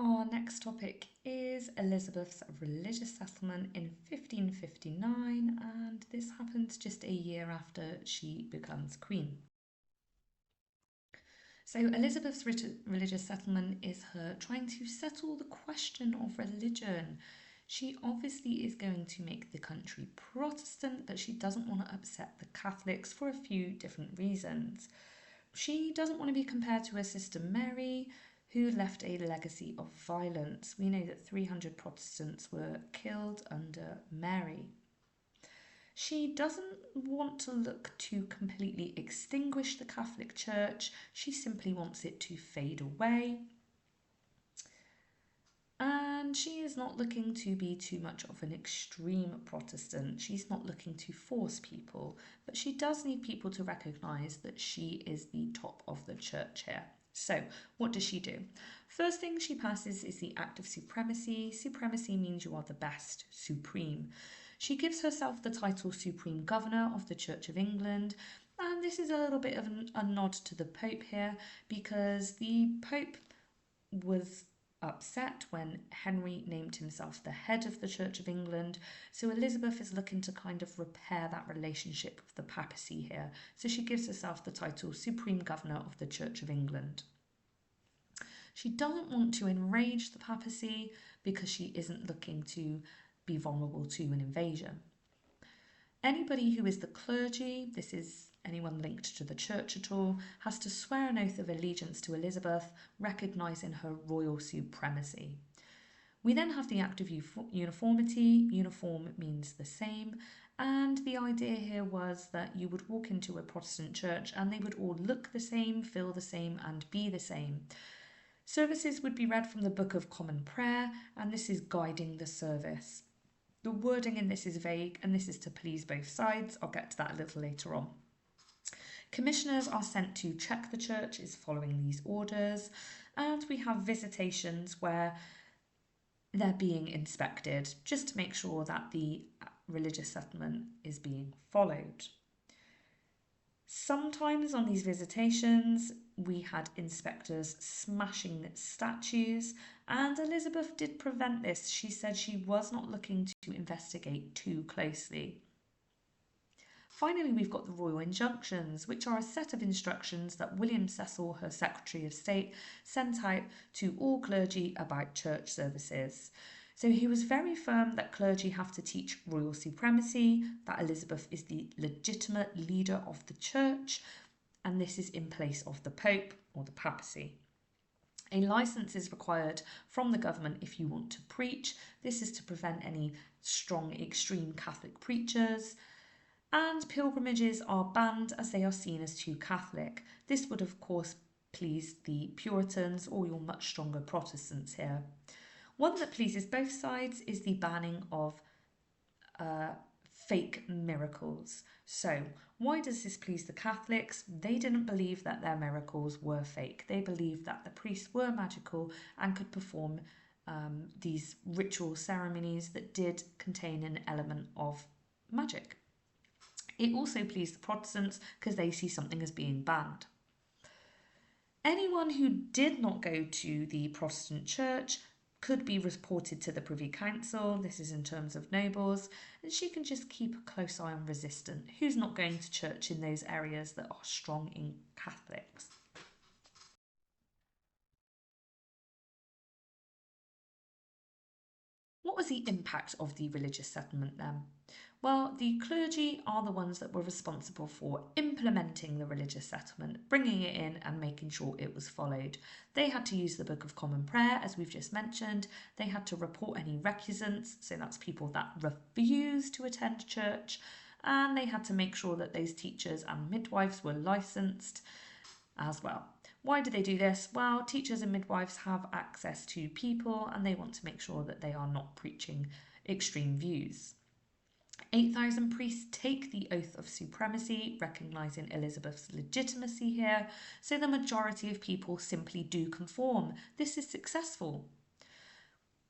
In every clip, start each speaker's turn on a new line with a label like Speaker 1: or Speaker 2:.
Speaker 1: Our next topic is Elizabeth's religious settlement in 1559, and this happens just a year after she becomes queen. So, Elizabeth's religious settlement is her trying to settle the question of religion. She obviously is going to make the country Protestant, but she doesn't want to upset the Catholics for a few different reasons. She doesn't want to be compared to her sister Mary, who left a legacy of violence. We know that 300 Protestants were killed under Mary. She doesn't want to look to completely extinguish the Catholic Church, she simply wants it to fade away. And she is not looking to be too much of an extreme Protestant. She's not looking to force people, but she does need people to recognise that she is the top of the church here. So, what does she do? First thing she passes is the Act of Supremacy. Supremacy means you are the best, supreme. She gives herself the title Supreme Governor of the Church of England, and this is a little bit of a nod to the Pope here because the Pope was upset when Henry named himself the head of the Church of England. So Elizabeth is looking to kind of repair that relationship with the papacy here. So she gives herself the title Supreme Governor of the Church of England. She doesn't want to enrage the papacy because she isn't looking to be vulnerable to an invasion. Anybody who is the clergy, this is anyone linked to the church at all, has to swear an oath of allegiance to Elizabeth, recognising her royal supremacy. We then have the Act of Uniformity. Uniform means the same, and the idea here was that you would walk into a Protestant church and they would all look the same, feel the same, and be the same. Services would be read from the Book of Common Prayer, and this is guiding the service. The wording in this is vague, and this is to please both sides. I'll get to that a little later on. Commissioners are sent to check the church is following these orders, and we have visitations where they're being inspected just to make sure that the religious settlement is being followed. Sometimes on these visitations, we had inspectors smashing statues, and Elizabeth did prevent this. She said she was not looking to investigate too closely. Finally, we've got the royal injunctions, which are a set of instructions that William Cecil, her Secretary of State, sent out to all clergy about church services. So he was very firm that clergy have to teach royal supremacy, that Elizabeth is the legitimate leader of the church, and this is in place of the Pope or the papacy. A licence is required from the government if you want to preach. This is to prevent any strong extreme Catholic preachers. And pilgrimages are banned as they are seen as too Catholic. This would of course please the Puritans or your much stronger Protestants here. One that pleases both sides is the banning of fake miracles. So, why does this please the Catholics? They didn't believe that their miracles were fake. They believed that the priests were magical and could perform these ritual ceremonies that did contain an element of magic. It also pleased the Protestants because they see something as being banned. Anyone who did not go to the Protestant church could be reported to the Privy Council. This is in terms of nobles, and she can just keep a close eye on resistant, who's not going to church in those areas that are strong in Catholics. What was the impact of the religious settlement then? Well, the clergy are the ones that were responsible for implementing the religious settlement, bringing it in and making sure it was followed. They had to use the Book of Common Prayer, as we've just mentioned. They had to report any recusants, so that's people that refuse to attend church, and they had to make sure that those teachers and midwives were licensed as well. Why do they do this? Well, teachers and midwives have access to people and they want to make sure that they are not preaching extreme views. 8,000 priests take the oath of supremacy, recognising Elizabeth's legitimacy here, so the majority of people simply do conform. This is successful.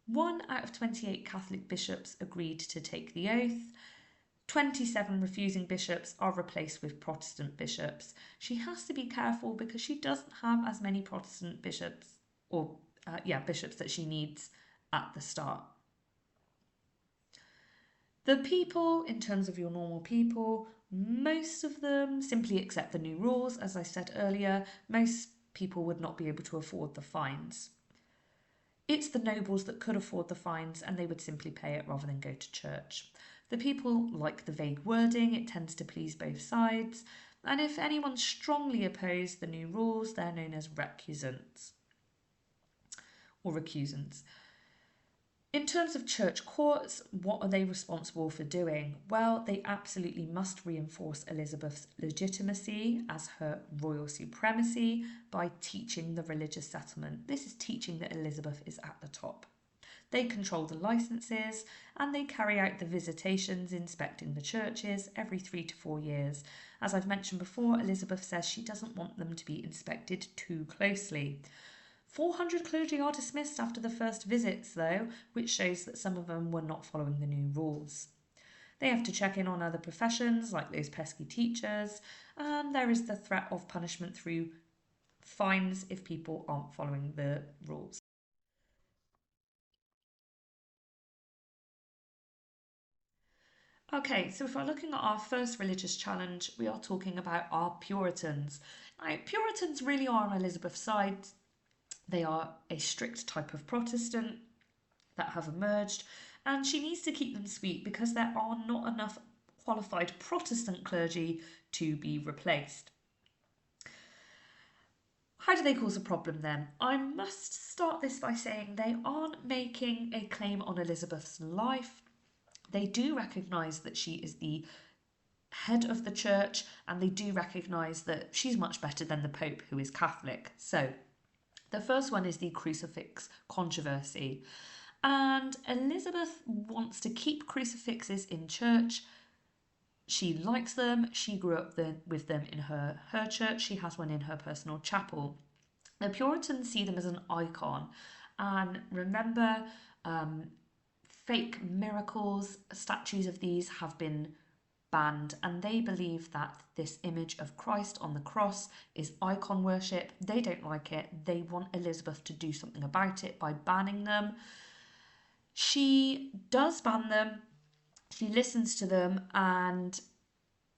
Speaker 1: 1 out of 28 Catholic bishops agreed to take the oath. 27 refusing bishops are replaced with Protestant bishops. She has to be careful because she doesn't have as many Protestant bishops or bishops that she needs at the start. The people, in terms of your normal people, most of them simply accept the new rules. As I said earlier, most people would not be able to afford the fines. It's the nobles that could afford the fines and they would simply pay it rather than go to church. The people like the vague wording, it tends to please both sides. And if anyone strongly opposed the new rules, they're known as recusants or recusants. In terms of church courts, what are they responsible for doing? Well, they absolutely must reinforce Elizabeth's legitimacy as her royal supremacy by teaching the religious settlement. This is teaching that Elizabeth is at the top. They control the licences and they carry out the visitations, inspecting the churches every 3 to 4 years. As I've mentioned before, Elizabeth says she doesn't want them to be inspected too closely. 400 clergy are dismissed after the first visits, though, which shows that some of them were not following the new rules. They have to check in on other professions, like those pesky teachers, and there is the threat of punishment through fines if people aren't following the rules. Okay, so if we're looking at our first religious challenge, we are talking about our Puritans. Now, Puritans really are on Elizabeth's side. They are a strict type of Protestant that have emerged, and she needs to keep them sweet because there are not enough qualified Protestant clergy to be replaced. How do they cause a problem then? I must start this by saying they aren't making a claim on Elizabeth's life. They do recognise that she is the head of the church, and they do recognise that she's much better than the Pope, who is Catholic. So the first one is the crucifix controversy. And Elizabeth wants to keep crucifixes in church. She likes them. She grew up with them in her church. She has one in her personal chapel. The Puritans see them as an icon. And remember, fake miracles, statues of these have been banned, and they believe that this image of Christ on the cross is icon worship. They don't like it. They want Elizabeth to do something about it by banning them. She does ban them. She listens to them, and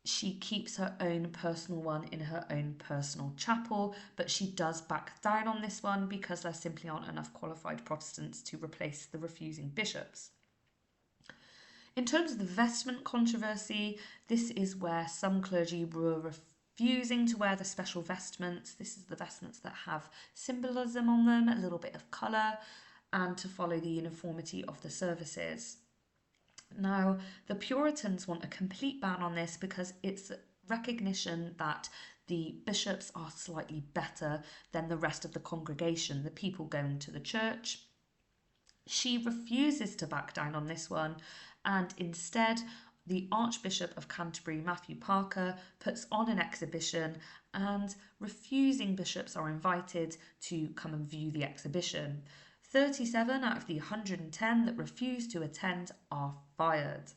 Speaker 1: she keeps her own personal one in her own personal chapel, but she does back down on this one because there simply aren't enough qualified Protestants to replace the refusing bishops. In terms of the vestment controversy, this is where some clergy were refusing to wear the special vestments. This is the vestments that have symbolism on them, a little bit of colour, and to follow the uniformity of the services. Now, the Puritans want a complete ban on this because it's recognition that the bishops are slightly better than the rest of the congregation, the people going to the church. She refuses to back down on this one, and instead the Archbishop of Canterbury, Matthew Parker, puts on an exhibition, and refusing bishops are invited to come and view the exhibition. 37 out of the 110 that refuse to attend are fired.